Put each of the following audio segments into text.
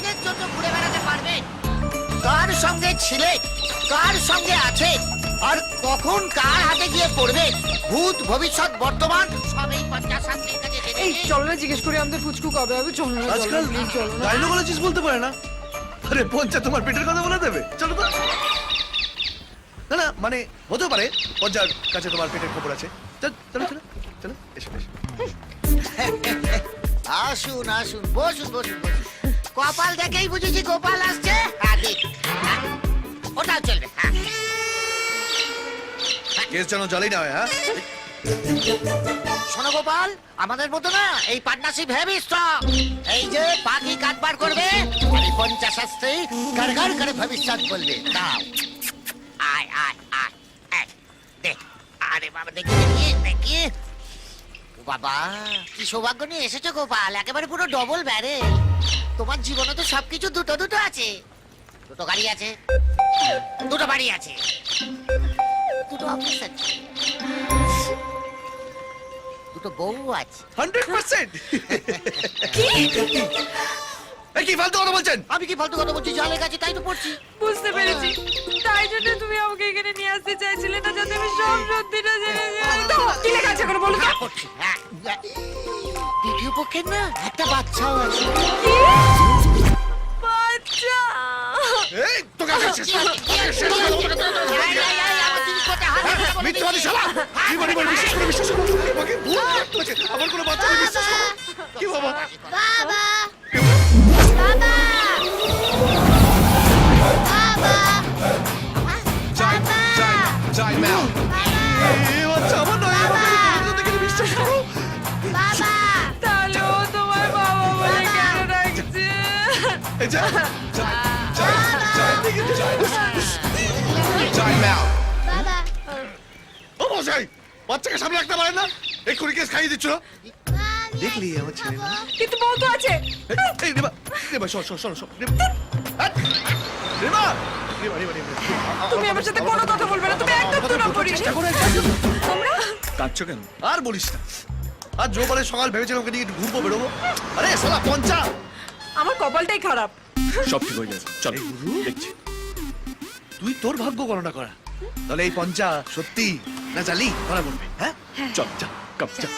দিনের জন্য ঘুরে বেড়াতে পারবে? কার সঙ্গে ছিলে, কার সঙ্গে আছে, আর কখন কার হাতে গিয়ে পড়বে, ভূত ভবিষ্যৎ বর্তমান সবই পঞ্চাশাস্ত্রীর কাছে জেনে এই নিন। চলো না জিজ্ঞেস করি আমাদের পুচকু কবে হবে। চলো না আজকাল প্লিজ চলো না। গাইনোকোলজিস্ট বলতে পারে না। আরে পঞ্চা তোমার পেটের কথা বলে দেবে? চলো তো। না না মানে হতেও পারে পঞ্চার কাছে তোমার পেটের খবর আছে। চল চলো চলো চলো এসো এসো। আসুন আসুন, বসুন বসুন বসুন। কপাল দেখেই বুঝেছি গোপাল আসছে। হ্যাঁ, দিন। হ্যাঁ, ওটাও চলবে। হ্যাঁ। কেস যেন জলেই না হয়। হ্যাঁ শোনো গোপাল, আমাদের মতো না এই পার্টনারশিপ হেভি স্ট্রং। এই যে পাখি কাটবার করবে আর এই পঞ্চাশাস্ত্রী ঘর ঘর করে ভবিষ্যৎ বলবে। দাও আয় আয় আয় আয়, দে। আরে বাবা দেখি দেখি দেখি। ও বাবা, কি সৌভাগ্য নিয়ে এসেছো গোপাল, একেবারে পুরো ডবল ব্যারেল। তোমার জীবনে তো সবকিছু দুটো দুটো আছে। দুটো গাড়ি আছে, দুটো বাড়ি আছে, দুটো অফিস আছে, দুটো বউ আছে। 100%। এই কি ফালতু কথা বলছেন? আমি কি ফালতু কথা বলছি? জালে গেছি তাই তো পড়ছি। বুঝতে পেরেছি, তাই জন্য তুমি আমাকে এখানে নিয়ে আসতে চাইছিলে না, যাতে আমি সব সত্যিটা জেনে যাই। তো কি লেখা আছে এখন বলো তো? হ্যাঁ, পড়ছি। হ্যাঁ। দ্বিতীয় পক্ষের না একটা বাচ্চাও আছে। বাচ্চা। এই তোকে আগে শেষ করো। এই, এই, এই, আমার জিনিস কোথায়? হাতে ধরে বলে মিথ্যাবাদী দিচ্ছি। শালা। কি বলি বলি বিশ্বাস করো বিশ্বাস করো। আমাকে ভুল বলেছে। আমার কোনো বাচ্চা নেই, বিশ্বাস করো। কি বাবা? বাবা বাবা Time out. এই বাচ্চা আমার নয়। আমাকে বলতে দেখে বিশ্বাস করো। বাবা তাহলে ও তোমার বাবা বলে কেন ডাকছে? এই যা। Time out. বাবা ও মশাই, বাচ্চাকে সামনে রাখতে পারেন না? এক্ষুনি কেস খাইয়ে দিচ্ছ। দেখলি আমার ছেলে না? কিন্তু বউ তো আছে। এই রেবা, রেবা শোন শোন শোন শোন। রেবা, রেবা, রেবা, রেবা, রেবা। তুমি আমার সাথে কোনো কথা বলবে না, তুমি একদম দু নম্বরই। চেষ্টা করে তোমরা কাঁদছো কেন? আর বলিস না। আর জোবারে সকাল ভেবেছিলাম ওকে নিয়ে একটু ঘুরবো বেরোবো। আরে শালা পঞ্চা। আমার কপালটাই খারাপ। সব ঠিক হয়ে যাবে। চলো দেখছি। তুই তোর ভাগ্য গণনা করা। তাহলে এই পঞ্চা সত্যি না জালি ধরা পড়বে। হ্যাঁ চল চল কাপ চল।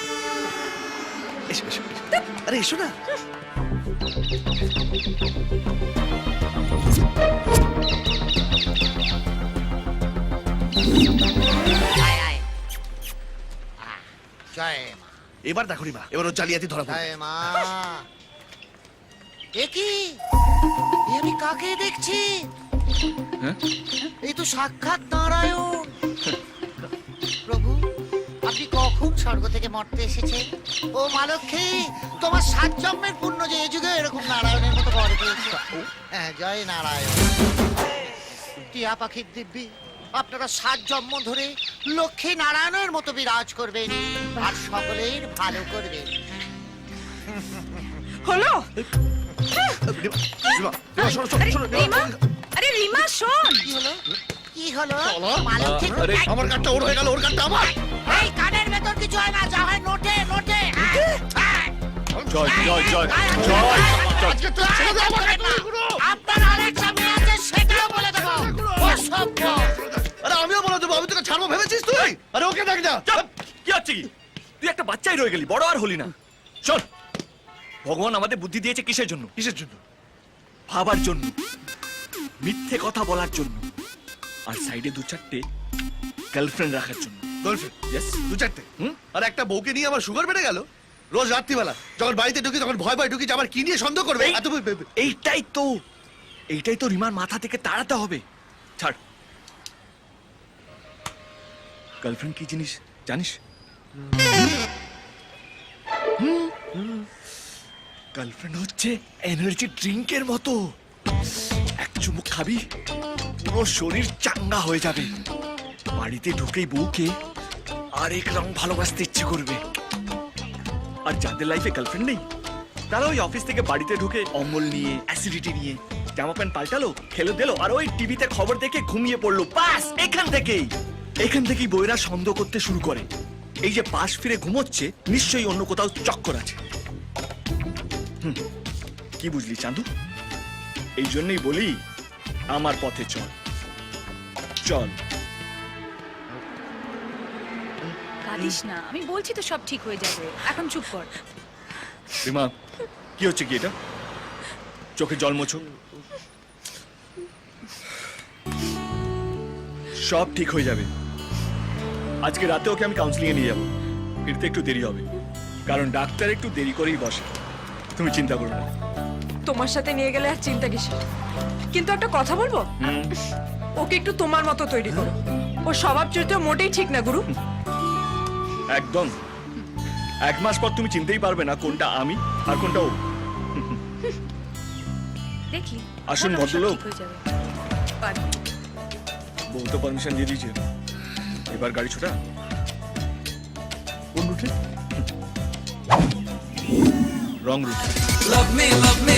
এসো এসো এসো। আরে এসো না। আয়, আয়। আহ, জয় মা, এবার দেখো রে মা, এবার ওর জালিয়াতি ধরা পড়বে। জয় মা। এ কি? এ আমি কাকে দেখছি? হ্যাঁ? এই তো সাক্ষাৎ নারায়ণ। প্রভু, আপনি কখন স্বর্গ থেকে মর্তে এসেছেন? ও মা লক্ষ্মী, তোমার 7 জন্মের পুণ্য যে এই যুগে এরকম নারায়ণের মতো বর দিয়েছে। হ্যাঁ, জয় নারায়ণ। টিয়া পাখির দিব্যি, আপনারা 7 জন্ম ধরে লক্ষ্মী নারায়ণের মতো বিরাজ করবেন আর সকলের ভালো করবেন। হলো? রেবা, রেবা, রেবা, শোনো, শোনো, আরে শোনো, রিমা, আরে রিমা শোন। কি হলো? কি হলো? চলো। মা লক্ষ্মী, আরে, এই, আমার কার্ডটা ওর হয়ে গেল, ওর কার্ডটা আমার। এই কানের ভেতর কিছু হয় না, যা হয় নোটে নোটে। জয় জয় জয় জয়। আজকে তোর ছেড়ে দাও আমাকে। আপনার আরেক স্বামী আছে, সেটাও বলে দেবো। অসভ্য। আরে আমিও বলে দেবো, আমি তোকে ছাড়বো ভেবেছিস তুই? আরে ওকে দেখ না। চুপ! কি হচ্ছে কি? তুই একটা বাচ্চাই রয়ে গেলি, বড় আর হলি না। শোন, ভগবান আমাদের বুদ্ধি দিয়েছে কিসের জন্য? কিসের জন্য? ভাবার জন্য, মিথ্যে কথা বলার জন্য, আর সাইডে 2-4টে গার্লফ্রেন্ড রাখার জন্য। Girlfriend yes. 2-4টে। হুম? আর একটা বউকে নিয়ে আমার সুগার বেড়ে গেল। রোজ রাত্রিবেলা যখন বাড়িতে ঢুকি তখন ভয় ভয় ঢুকি যে আমার কি নিয়ে সন্দেহ করবে। এই- এত এইটাই তো রিমার মাথা থেকে তাড়াতে হবে। ছাড়। গার্লফ্রেন্ড কি জিনিস জানিস? গার্লফ্রেন্ড হচ্ছে এনার্জি ড্রিঙ্কের মতো। এক চুমুক খাবি, পুরো শরীর চাঙ্গা হয়ে যাবে। বাড়িতে ঢুকেই বউকে আরেক রং ভালোবাসতে ইচ্ছে করবে। আর যাদের লাইফে গার্লফ্রেন্ড নেই, তারা ওই অফিস থেকে বাড়িতে ঢুকে অম্বল নিয়ে, অ্যাসিডিটি নিয়ে, জামা প্যান্ট পাল্টালো, খেলে দিলো, আর ওই টিভিতে খবর দেখে ঘুমিয়ে পড়লো। বাস এখান থেকেই বইরা সন্দেহ করতে শুরু করে। এই যে পাশ ফিরে ঘুমোচ্ছে, নিশ্চয়ই অন্য কোথাও চক্কর আছে। কি বুঝলি চান্দু? এই জন্যই বলি আমার পথে চল চল। কাঁদিস না, আমি বলছি তো সব ঠিক হয়ে যাবে, এখন চুপ কর। রিমা, কি হচ্ছে কি এটা? চোখে জল মোছো। সব ঠিক হয়ে যাবে। আজকে রাতে ওকে আমি কাউন্সিলিংয়ে নিয়ে যাবো। ফিরতে একটু দেরি হবে, কারণ ডাক্তার একটু দেরি করেই বসে। তুমি চিন্তা করো না। তোমার সাথে নিয়ে গেলে আর চিন্তা কিসের, কিন্তু একটা কথা বলবো, ওকে একটু তোমার মতো তৈরি করো। ওর স্বভাব চরিত্র মোটেই ঠিক না গুরু। একদম। 1 মাস পর তুমি চিনতেই পারবে না কোনটা আমি আর কোনটা ও। দেখি আসুন বলো, সব ভদ্রলোক। ঠিক হয়ে যাবে। পারবে। বউ তো পারমিশন দিয়ে দিয়েছে, এবার গাড়ি ছোটা। কোন রুটে? রং রুট। Love me,